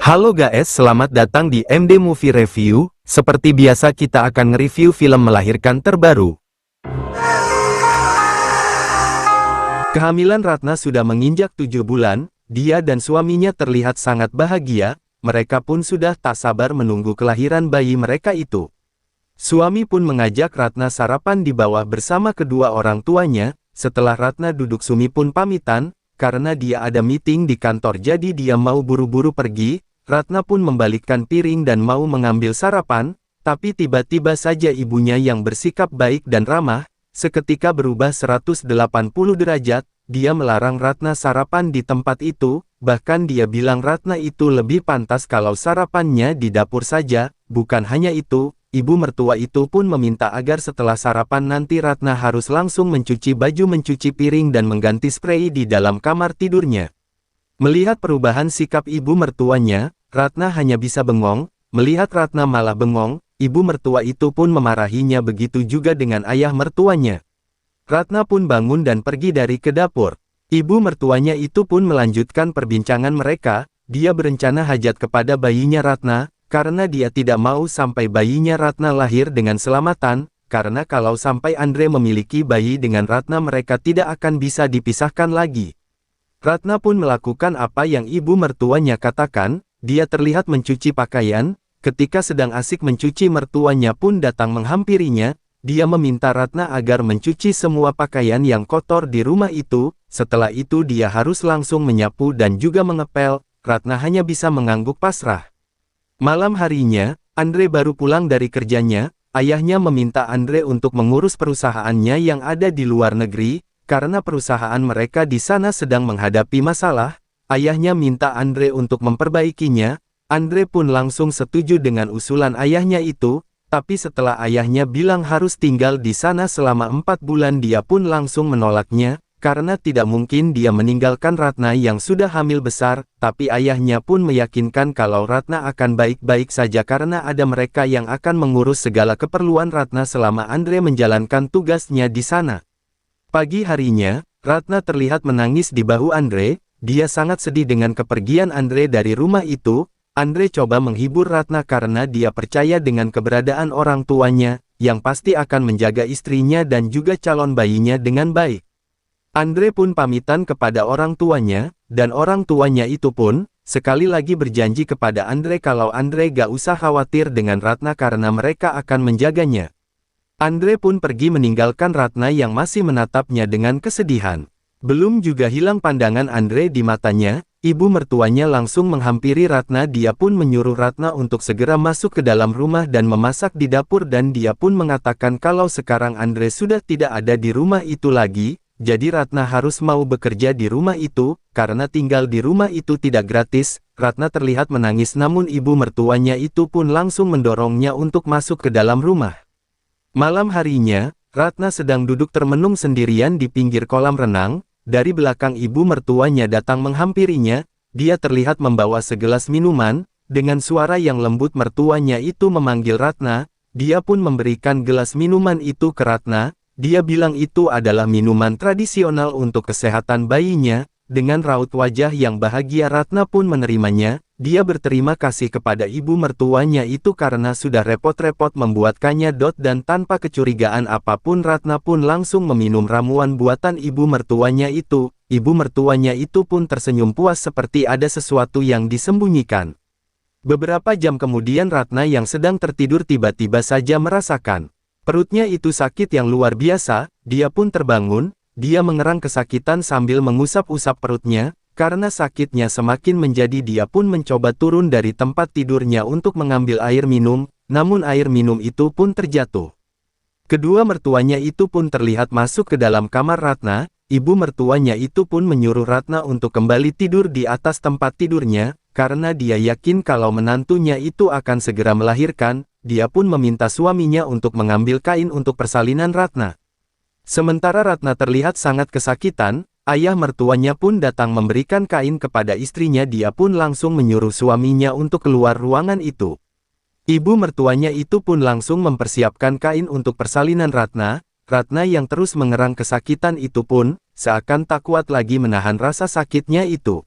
Halo guys, selamat datang di MD Movie Review. Seperti biasa kita akan nge-review film melahirkan terbaru. Kehamilan Ratna sudah menginjak 7 bulan, dia dan suaminya terlihat sangat bahagia, mereka pun sudah tak sabar menunggu kelahiran bayi mereka itu. Suami pun mengajak Ratna sarapan di bawah bersama kedua orang tuanya. Setelah Ratna duduk, Sumi pun pamitan, karena dia ada meeting di kantor jadi dia mau buru-buru pergi. Ratna pun membalikkan piring dan mau mengambil sarapan, tapi tiba-tiba saja ibunya yang bersikap baik dan ramah, seketika berubah 180 derajat, dia melarang Ratna sarapan di tempat itu, bahkan dia bilang Ratna itu lebih pantas kalau sarapannya di dapur saja. Bukan hanya itu, ibu mertua itu pun meminta agar setelah sarapan nanti Ratna harus langsung mencuci baju, mencuci piring dan mengganti spray di dalam kamar tidurnya. Melihat perubahan sikap ibu mertuanya, Ratna hanya bisa bengong. Melihat Ratna malah bengong, ibu mertua itu pun memarahinya, begitu juga dengan ayah mertuanya. Ratna pun bangun dan pergi dari ke dapur. Ibu mertuanya itu pun melanjutkan perbincangan mereka. Dia berencana hajat kepada bayinya Ratna, karena dia tidak mau sampai bayinya Ratna lahir dengan selamatan, karena kalau sampai Andre memiliki bayi dengan Ratna mereka tidak akan bisa dipisahkan lagi. Ratna pun melakukan apa yang ibu mertuanya katakan, dia terlihat mencuci pakaian. Ketika sedang asik mencuci, mertuanya pun datang menghampirinya, dia meminta Ratna agar mencuci semua pakaian yang kotor di rumah itu, setelah itu dia harus langsung menyapu dan juga mengepel. Ratna hanya bisa mengangguk pasrah. Malam harinya, Andre baru pulang dari kerjanya, ayahnya meminta Andre untuk mengurus perusahaannya yang ada di luar negeri. Karena perusahaan mereka di sana sedang menghadapi masalah, ayahnya minta Andre untuk memperbaikinya. Andre pun langsung setuju dengan usulan ayahnya itu, tapi setelah ayahnya bilang harus tinggal di sana selama 4 bulan dia pun langsung menolaknya, karena tidak mungkin dia meninggalkan Ratna yang sudah hamil besar, tapi ayahnya pun meyakinkan kalau Ratna akan baik-baik saja karena ada mereka yang akan mengurus segala keperluan Ratna selama Andre menjalankan tugasnya di sana. Pagi harinya, Ratna terlihat menangis di bahu Andre. Dia sangat sedih dengan kepergian Andre dari rumah itu. Andre coba menghibur Ratna karena dia percaya dengan keberadaan orang tuanya, yang pasti akan menjaga istrinya dan juga calon bayinya dengan baik. Andre pun pamitan kepada orang tuanya, dan orang tuanya itu pun, sekali lagi berjanji kepada Andre kalau Andre gak usah khawatir dengan Ratna karena mereka akan menjaganya. Andre pun pergi meninggalkan Ratna yang masih menatapnya dengan kesedihan. Belum juga hilang pandangan Andre di matanya, ibu mertuanya langsung menghampiri Ratna. Dia pun menyuruh Ratna untuk segera masuk ke dalam rumah dan memasak di dapur, dan dia pun mengatakan kalau sekarang Andre sudah tidak ada di rumah itu lagi, jadi Ratna harus mau bekerja di rumah itu, karena tinggal di rumah itu tidak gratis. Ratna terlihat menangis namun ibu mertuanya itu pun langsung mendorongnya untuk masuk ke dalam rumah. Malam harinya, Ratna sedang duduk termenung sendirian di pinggir kolam renang. Dari belakang ibu mertuanya datang menghampirinya. Dia terlihat membawa segelas minuman. Dengan suara yang lembut mertuanya itu memanggil Ratna. Dia pun memberikan gelas minuman itu ke Ratna. Dia bilang itu adalah minuman tradisional untuk kesehatan bayinya. Dengan raut wajah yang bahagia Ratna pun menerimanya. Dia berterima kasih kepada ibu mertuanya itu karena sudah repot-repot membuatkannya. Dan tanpa kecurigaan apapun Ratna pun langsung meminum ramuan buatan ibu mertuanya itu. Ibu mertuanya itu pun tersenyum puas seperti ada sesuatu yang disembunyikan. Beberapa jam kemudian Ratna yang sedang tertidur tiba-tiba saja merasakan perutnya itu sakit yang luar biasa. Dia pun terbangun, dia mengerang kesakitan sambil mengusap-usap perutnya. Karena sakitnya semakin menjadi, dia pun mencoba turun dari tempat tidurnya untuk mengambil air minum, namun air minum itu pun terjatuh. Kedua mertuanya itu pun terlihat masuk ke dalam kamar Ratna. Ibu mertuanya itu pun menyuruh Ratna untuk kembali tidur di atas tempat tidurnya, karena dia yakin kalau menantunya itu akan segera melahirkan. Dia pun meminta suaminya untuk mengambil kain untuk persalinan Ratna. Sementara Ratna terlihat sangat kesakitan, ayah mertuanya pun datang memberikan kain kepada istrinya. Dia pun langsung menyuruh suaminya untuk keluar ruangan itu. Ibu mertuanya itu pun langsung mempersiapkan kain untuk persalinan Ratna. Ratna yang terus mengerang kesakitan itu pun, seakan tak kuat lagi menahan rasa sakitnya itu.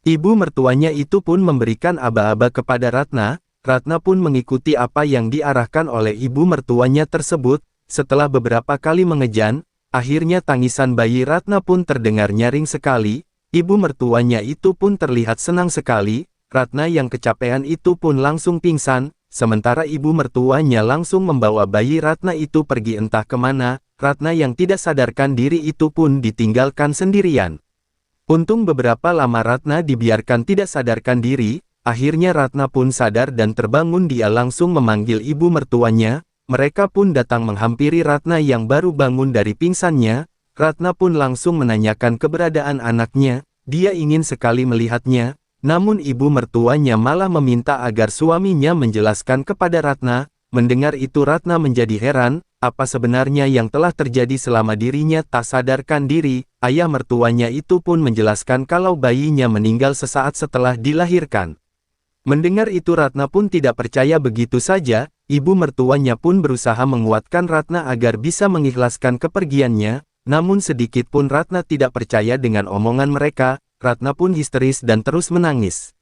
Ibu mertuanya itu pun memberikan aba-aba kepada Ratna. Ratna pun mengikuti apa yang diarahkan oleh ibu mertuanya tersebut. Setelah beberapa kali mengejan, akhirnya tangisan bayi Ratna pun terdengar nyaring sekali. Ibu mertuanya itu pun terlihat senang sekali. Ratna yang kecapean itu pun langsung pingsan. Sementara ibu mertuanya langsung membawa bayi Ratna itu pergi entah kemana. Ratna yang tidak sadarkan diri itu pun ditinggalkan sendirian. Untung beberapa lama Ratna dibiarkan tidak sadarkan diri, akhirnya Ratna pun sadar dan terbangun. Dia langsung memanggil ibu mertuanya, mereka pun datang menghampiri Ratna yang baru bangun dari pingsannya. Ratna pun langsung menanyakan keberadaan anaknya, dia ingin sekali melihatnya, namun ibu mertuanya malah meminta agar suaminya menjelaskan kepada Ratna. Mendengar itu Ratna menjadi heran, apa sebenarnya yang telah terjadi selama dirinya tak sadarkan diri. Ayah mertuanya itu pun menjelaskan kalau bayinya meninggal sesaat setelah dilahirkan. Mendengar itu Ratna pun tidak percaya begitu saja, ibu mertuanya pun berusaha menguatkan Ratna agar bisa mengikhlaskan kepergiannya, namun sedikit pun Ratna tidak percaya dengan omongan mereka. Ratna pun histeris dan terus menangis.